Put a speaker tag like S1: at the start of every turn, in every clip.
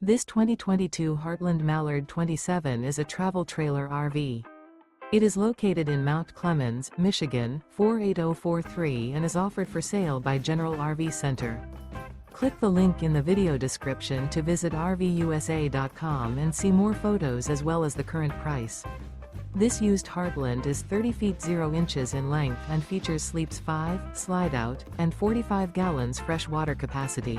S1: This 2022 Heartland Mallard 27 is a travel trailer RV. It is located in Mount Clemens, Michigan, 48043 and is offered for sale by General RV Center. Click the link in the video description to visit RVUSA.com and see more photos as well as the current price. This used Heartland is 30 feet 0 inches in length and features sleeps 5, Slideout, and 45 gallons fresh water capacity.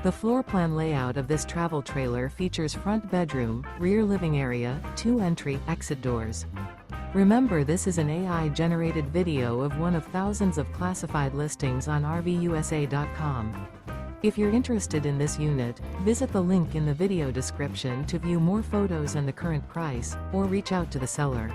S1: The floor plan layout of this travel trailer features front bedroom, rear living area, 2 entry/exit doors. Remember, this is an AI-generated video of one of thousands of classified listings on RVUSA.com. If you're interested in this unit, visit the link in the video description to view more photos and the current price, or reach out to the seller.